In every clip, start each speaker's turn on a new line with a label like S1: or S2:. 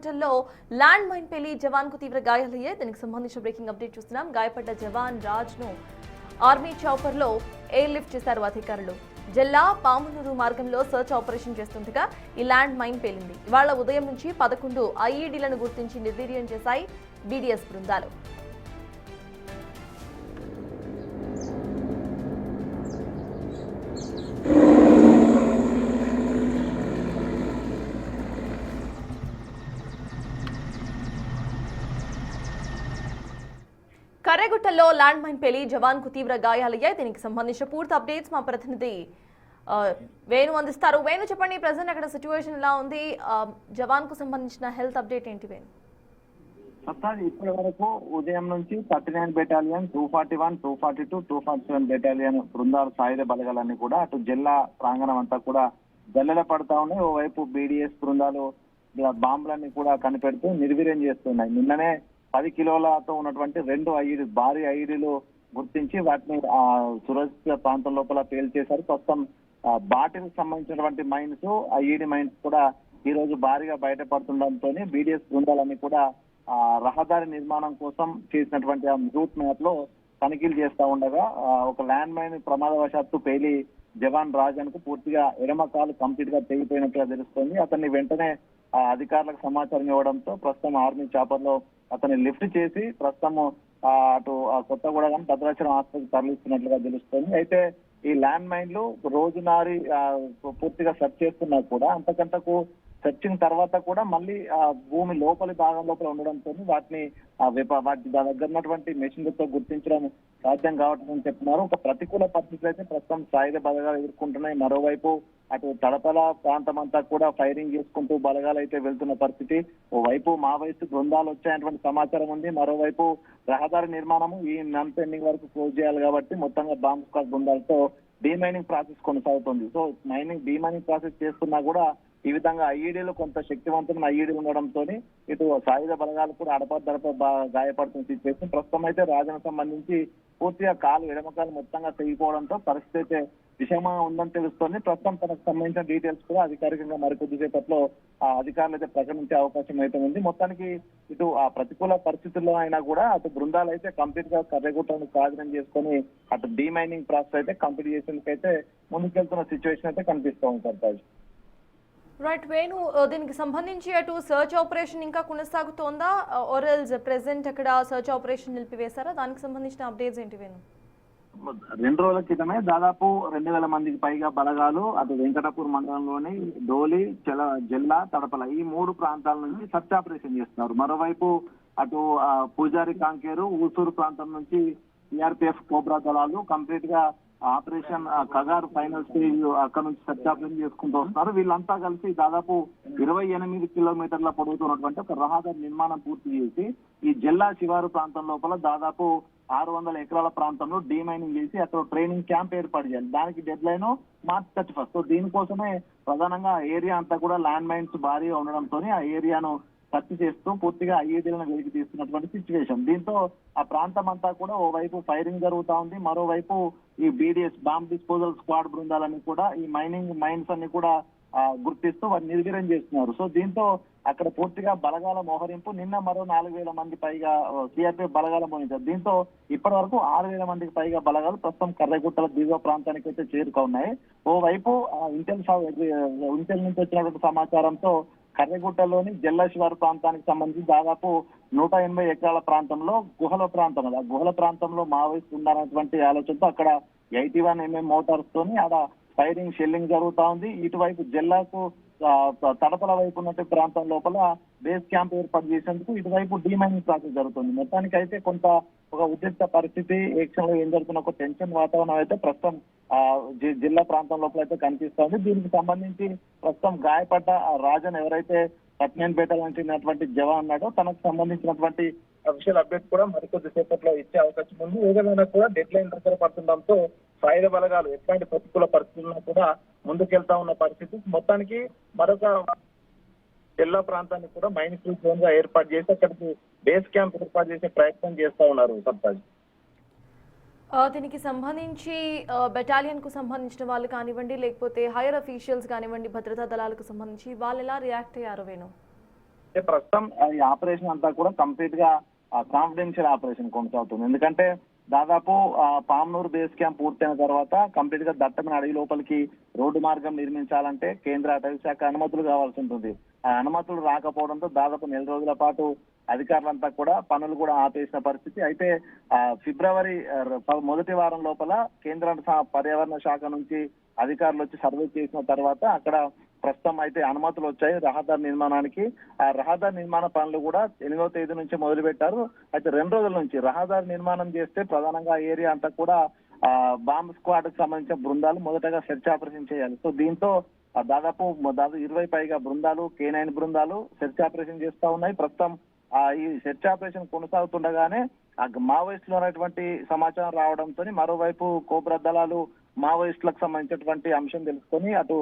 S1: కర్రెగుట్టల్లో land mine పేలి జవాన్ కు తీవ్ర గాయాలయ్యాయి. దీనికి సంబంధించిన బ్రేకింగ్ అప్డేట్ చూస్తున్నాం. గాయపడ్డ జవాన్ రాజ్ ను ఆర్మీ చాపర్ లో ఎయిర్ లిఫ్ట్ చేశారు అధికారులు. జిల్లా పామునూరు మార్గంలో సర్చ్ ఆపరేషన్ చేస్తుండగా ఈ ల్యాండ్ మైన్ పేలింది. ఇవాళ ఉదయం నుంచి 11 ఐఈడీలను గుర్తించి నిర్వీర్యం చేశాయి బీడీఎస్ బృందాలు. కర్రెగుట్టల్లో ల్యాండ్ మైన్ పేలి జవాన్ కు తీవ్ర గాయాలయ్యాయి. దీనికి సంబంధించిన పూర్తి అప్డేట్స్ మా ప్రతినిధి వేణు అందిస్తారు. వేణు, చెప్పండి, ప్రజెంట్ అక్కడ సిచ్యువేషన్ ఎలా ఉంది? జవాన్ కు సంబంధించిన హెల్త్ అప్డేట్ ఏంటి వేణు?
S2: ఇప్పటి వరకు ఉదయం నుంచి 39 బెటాలియన్, 241, 242, 247 బెటాలియన్ బృందాలు సాయుధ బలగాలన్నీ కూడా అటు జిల్లా ప్రాంగణం అంతా కూడా జల్లెల పడతా ఉన్నాయి. ఓవైపు బీడీఎస్ బృందాలు బాంబులన్నీ కూడా కనిపెడుతూ నిర్వీర్యం చేస్తున్నాయి. నిన్ననే 10 కిలోలతో ఉన్నటువంటి 2 భారీ ఐఈడీలు గుర్తించి వాటిని సురక్షిత ప్రాంతం లోపల పేల్చేశారు. ప్రస్తుతం బాటిల్ సంబంధించినటువంటి మైన్స్, ఐఈడీ మైన్స్ కూడా ఈ రోజు భారీగా బయటపడుతుండటంతో బీడీఎస్ బృందాలన్నీ కూడా రహదారి నిర్మాణం కోసం చేసినటువంటి రూట్ మ్యాప్ లో తనిఖీలు చేస్తా ఉండగా ఒక ల్యాండ్ మైన్ ప్రమాదవశాత్తు పేలి జవాన్ రాజన్ కు పూర్తిగా ఎడమ కాలు కంప్లీట్ గా తెగిపోయినట్టుగా తెలుస్తోంది. అతన్ని వెంటనే అధికారులకు సమాచారం ఇవ్వడంతో ప్రస్తుతం ఆర్మీ చాపర్ లో అతన్ని లిఫ్ట్ చేసి ప్రస్తుతం అటు కొత్తగూడెం భద్రాచలం ఆసుపత్రికి తరలిస్తున్నట్లుగా తెలుస్తోంది. అయితే ఈ ల్యాండ్ మైన్లు రోజునారి పూర్తిగా సెర్చ్ చేస్తున్నా కూడా అంతకంతకు సెర్చింగ్ తర్వాత కూడా మళ్ళీ భూమి లోపలి భాగం లోపల ఉండడంతో వాటిని వాటి దగ్గర ఉన్నటువంటి మెషిన్లతో గుర్తించడం సాధ్యం కావట్లేదని చెప్తున్నారు. ఒక ప్రతికూల పరిస్థితులు అయితే ప్రస్తుతం సాయుధ బలగాలు ఎదుర్కొంటున్నాయి. మరోవైపు అటు తడపల ప్రాంతం అంతా కూడా ఫైరింగ్ చేసుకుంటూ బలగాలు అయితే వెళ్తున్న పరిస్థితి. ఓవైపు మావోయిస్టు బృందాలు వచ్చాయటువంటి సమాచారం ఉంది. మరోవైపు రహదారి నిర్మాణము ఈ మంత్ ఎండింగ్ వరకు క్లోజ్ చేయాలి కాబట్టి మొత్తంగా బాంబ్ స్క్వాడ్ బృందాలతో డీమైనింగ్ ప్రాసెస్ కొనసాగుతుంది. సో డీమైనింగ్ ప్రాసెస్ చేస్తున్నా కూడా ఈ విధంగా ఐఈడీలు కొంత శక్తివంతమైన ఐఈడీలు ఉండడంతో ఇటు సాయుధ బలగాలు కూడా అడపదడప గాయపడుతున్న సిచ్యువేషన్. ప్రస్తుతం అయితే రాజను సంబంధించి పూర్తిగా ఎడమ కాలు మొత్తంగా తెగిపోవడంతో పరిస్థితి అయితే విషమంగా ఉందని తెలుస్తోంది. ప్రస్తుతం తనకు సంబంధించిన డీటెయిల్స్ కూడా అధికారికంగా మరికొద్దిసేపట్లో అధికారులు అయితే ప్రకటించే అవకాశం అయితే ఉంది. మొత్తానికి ఇటు ప్రతికూల పరిస్థితుల్లో అయినా కూడా అటు బృందాలు అయితే కంప్లీట్ గా కర్రెగుట్టను స్వాధీనం చేసుకొని అటు డీమైనింగ్ ప్రాసెస్ అయితే కంప్లీట్ చేసేందుకైతే ముందుకెళ్తున్న సిచ్యువేషన్ అయితే కనిపిస్తూ ఉంది.
S1: రైట్ వేణు, దీనికి సంబంధించి అటు సర్చ్ ఆపరేషన్ ఇంకా కొనసాగుతోందా? ఓరల్స్ ప్రెసెంట్ అక్కడ సర్చ్ ఆపరేషన్ నిలిపివేశారా? దానికి సంబంధించిన అప్డేట్స్ ఏంటి వేణు?
S2: 2 రోజుల క్రితమే దాదాపు 2000 మందికి పైగా బలగాలు అటు వెంకటాపూర్ మండలంలోని డోలి, జిల్లా, తడపల ఈ 3 ప్రాంతాల నుంచి సర్చ్ ఆపరేషన్ చేస్తున్నారు. మరోవైపు అటు పూజారి కాంకేరు, ఊసూరు ప్రాంతం నుంచి సిఆర్పిఎఫ్ కోబ్రా దళాలు కంప్లీట్ గా ఆపరేషన్ కగార్ ఫైనల్ స్టేజ్ అక్కడ నుంచి సర్చ్ ఆపరేషన్ చేసుకుంటూ వస్తున్నారు. వీళ్ళంతా కలిసి దాదాపు 28 కిలోమీటర్ల పొడవుతున్నటువంటి ఒక రహదారి నిర్మాణం పూర్తి చేసి ఈ జిల్లా శివారు ప్రాంతం లోపల దాదాపు 600 ఎకరాల ప్రాంతంలో డీమైనింగ్ చేసి అక్కడ ట్రైనింగ్ క్యాంప్ ఏర్పాటు చేయాలి. దానికి డెడ్ లైన్ మార్చ్ 31. సో దీనికోసమే ప్రధానంగా ఏరియా అంతా కూడా ల్యాండ్ మైన్స్ భారీగా ఉండడంతో ఆ ఏరియాను సెర్చ్ చేస్తూ పూర్తిగా ఐఈడీలను వెలికి తీస్తున్నటువంటి సిచ్యువేషన్. దీంతో ఆ ప్రాంతం అంతా కూడా ఓవైపు ఫైరింగ్ జరుగుతా ఉంది. మరోవైపు ఈ బీడీఎస్ బాంబ్ డిస్పోజల్ స్క్వాడ్ బృందాలన్నీ కూడా ఈ మైన్స్ అన్ని కూడా గుర్తిస్తూ వారిని నిర్వీర్యం చేస్తున్నారు. సో దీంతో అక్కడ పూర్తిగా బలగాల మోహరింపు. నిన్న మరో 4000 మంది పైగా సిఆర్పిఎఫ్ బలగాల మోహరించారు. దీంతో ఇప్పటి వరకు 6000 మందికి పైగా బలగాలు ప్రస్తుతం కర్రెగుట్టల దిగువ ప్రాంతానికి అయితే చేరుకున్నాయి. ఓవైపు ఇంటెల్ నుంచి వచ్చినటువంటి సమాచారంతో కర్రెగుట్టలోని జిల్లా శివారు ప్రాంతానికి సంబంధించి దాదాపు 180 ఎకరాల ప్రాంతంలో గుహల ప్రాంతంలో మావోయిస్టు ఉండాలన్నటువంటి ఆలోచనతో అక్కడ 81mm మోటార్స్ తోని ఆడ ఫైరింగ్, షెల్లింగ్ జరుగుతా ఉంది. ఇటువైపు జిల్లాకు తడపల వైపు ఉన్నటువంటి ప్రాంతం లోపల బేస్ క్యాంప్ ఏర్పాటు చేసేందుకు ఇటువైపు డీమైనింగ్ ప్రాసెస్ జరుగుతుంది. మొత్తానికి అయితే కొంత ఒక ఉద్రిక్త పరిస్థితి, యాక్షన్ లో ఏం జరుగుతున్న ఒక టెన్షన్ వాతావరణం అయితే ప్రస్తుతం జిల్లా ప్రాంతం లోపల అయితే కనిపిస్తోంది. దీనికి సంబంధించి ప్రస్తుతం గాయపడ్డ రాజన్ ఎవరైతే 39 బెటాలియన్ చెందినటువంటి జవాన్ ఉన్నాడో తనకు సంబంధించినటువంటి అఫీషియల్ అప్డేట్ కూడా మరికొద్ది సేపట్లో ఇచ్చే అవకాశం ఉంది. ఏదైనా కూడా డెడ్ లైన్ దగ్గర పడుతుండడంతో సాయుధ బలగాలు ఎట్లాంటి ప్రతికూల పరిస్థితుల్లో కూడా ముందుకెళ్తా ఉన్న పరిస్థితి. మొత్తానికి మరొక జిల్లా ప్రాంతాన్ని కూడా మైన్ ఫ్రీ జోన్ గా ఏర్పాటు చేసి అక్కడికి బేస్ క్యాంప్ ఏర్పాటు చేసే ప్రయత్నం చేస్తా ఉన్నారు. సర్తాజ్,
S1: దీనికి సంబంధించి బెటాలియన్ కు సంబంధించిన వాళ్ళు కానివ్వండి, లేకపోతే హైయర్ అఫీషియల్స్ కానివ్వండి, భద్రతా దళాలకు సంబంధించి వాళ్ళు ఎలా రియాక్ట్ అయ్యారు వేణు?
S2: ప్రస్తుతం ఈ ఆపరేషన్ అంతా కూడా కంప్లీట్ గా కాన్ఫిడెన్షియల్ ఆపరేషన్ కొనసాగుతుంది. ఎందుకంటే దాదాపు పామనూరు బేస్ క్యాంప్ పూర్తయిన తర్వాత కంప్లీట్ గా దట్టమైన అడవి లోపలికి రోడ్డు మార్గం నిర్మించాలంటే కేంద్ర అటవీ శాఖ అనుమతులు కావాల్సి ఉంటుంది. ఆ అనుమతులు రాకపోవడంతో దాదాపు 4 రోజుల పాటు అధికారులంతా కూడా పనులు కూడా ఆపేసిన పరిస్థితి. అయితే ఫిబ్రవరి మొదటి వారం లోపల కేంద్ర పర్యావరణ శాఖ నుంచి అధికారులు వచ్చి సర్వే చేసిన తర్వాత అక్కడ ప్రస్తుతం అయితే అనుమతులు వచ్చాయి రహదారి నిర్మాణానికి. ఆ రహదారి నిర్మాణ పనులు కూడా 8వ తేదీ నుంచి మొదలు పెట్టారు. అయితే 2 రోజుల నుంచి రహదారి నిర్మాణం చేస్తే ప్రధానంగా ఏరియా అంతా కూడా బాంబ్ స్క్వాడ్ కు సంబంధించిన బృందాలు మొదటగా సెర్చ్ ఆపరేషన్ చేయాలి. సో దీంతో దాదాపు 20 పైగా బృందాలు, K9 బృందాలు సెర్చ్ ఆపరేషన్ చేస్తా ఉన్నాయి. ప్రస్తుతం ఈ సెర్చ్ ఆపరేషన్ కొనసాగుతుండగానే మావోయిస్టులు ఉన్నటువంటి సమాచారం రావడంతో మరోవైపు కోబ్రా దళాలు మావోయిస్టులకు సంబంధించినటువంటి అంశం తెలుసుకొని అటు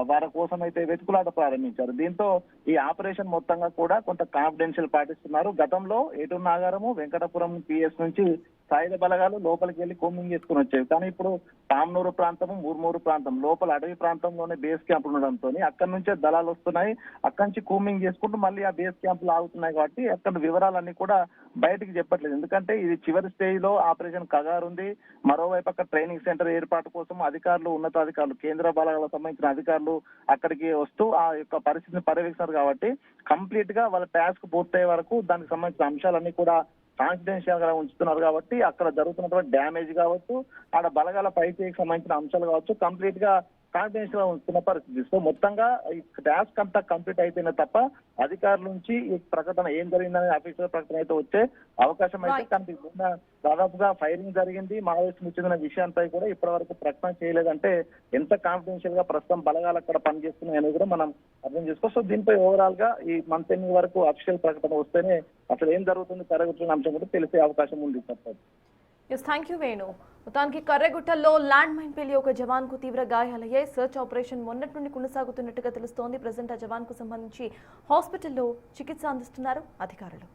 S2: వారి కోసం అయితే వెతుకులాట ప్రారంభించారు. దీంతో ఈ ఆపరేషన్ మొత్తంగా కూడా కొంత కాన్ఫిడెన్షియల్ పాటిస్తున్నారు. గతంలో ఏటూరు నాగారము, వెంకటపురం PS నుంచి సాయుధ బలగాలు లోపలికి వెళ్లి కోమింగ్ చేసుకుని వచ్చేవి. కానీ ఇప్పుడు పామనూరు ప్రాంతము, మూర్మూరు ప్రాంతం లోపల అడవి ప్రాంతంలోనే బేస్ క్యాంపులు ఉండడంతో అక్కడి నుంచే దళాలు వస్తున్నాయి. అక్కడి నుంచి కోమింగ్ చేసుకుంటూ మళ్ళీ ఆ బేస్ క్యాంపులు ఆగుతున్నాయి. కాబట్టి అక్కడ వివరాలన్నీ కూడా బయటికి చెప్పట్లేదు. ఎందుకంటే ఇది చివరి స్టేజ్ లో ఆపరేషన్ కగారుంది. మరోవైపు అక్కడ ట్రైనింగ్ సెంటర్ ఏర్పాటు కోసం అధికారులు, ఉన్నతాధికారులు, కేంద్ర బలగాలకు సంబంధించిన అధికారులు అక్కడికి వస్తూ ఆ యొక్క పరిస్థితిని పర్యవేక్షిస్తారు. కాబట్టి కంప్లీట్ గా వాళ్ళ టాస్క్ పూర్తయ్యే వరకు దానికి సంబంధించిన అంశాలన్నీ కూడా కాన్ఫిడెన్షియల్ గా ఉంచుతున్నారు. కాబట్టి అక్కడ జరుగుతున్నటువంటి డ్యామేజ్ కావచ్చు, ఆడ బలగాల పైచేకి సంబంధించిన అంశాలు కావచ్చు, కంప్లీట్ గా కాన్ఫిడెన్స్ గా ఉంచుతున్న పరిస్థితి. సో మొత్తంగా ఈ టాస్క్ అంతా కంప్లీట్ అయిపోయినా తప్ప అధికారుల నుంచి ఈ ప్రకటన ఏం జరిగిందనే అఫీషియల్ ప్రకటన అయితే వచ్చే అవకాశం అయితే కనిపిస్తుంది. దాదాపుగా ఫైరింగ్ జరిగింది, మావోయిస్టులు చెందిన విషయంపై కూడా ఇప్పటి వరకు ప్రకటన చేయలేదంటే ఎంత కాన్ఫిడెన్షియల్ గా ప్రస్తుతం బలగాలు అక్కడ పనిచేస్తున్నాయి అనేది కూడా మనం అర్థం చేసుకోవచ్చు. సో దీనిపై ఓవరాల్ గా ఈ మంత్ ఎండింగ్ వరకు అఫీషియల్ ప్రకటన వస్తేనే అసలు ఏం జరుగుతుంది కరగుతున్న అంశం కూడా తెలిసే అవకాశం ఉంది. తప్పదు.
S1: Thank you Venu. మొత్తానికి కర్రెగుట్టల్లో ల్యాండ్ మైన్ పేలి ఒక జవాన్ కు తీవ్ర గాయాలయ్యాయి. సర్చ్ ఆపరేషన్ మొన్నటి నుండి కొనసాగుతున్నట్టుగా తెలుస్తోంది. ప్రజెంట్ ఆ జవాన్ కు సంబంధించి హాస్పిటల్లో చికిత్స అందిస్తున్నారు అధికారులు.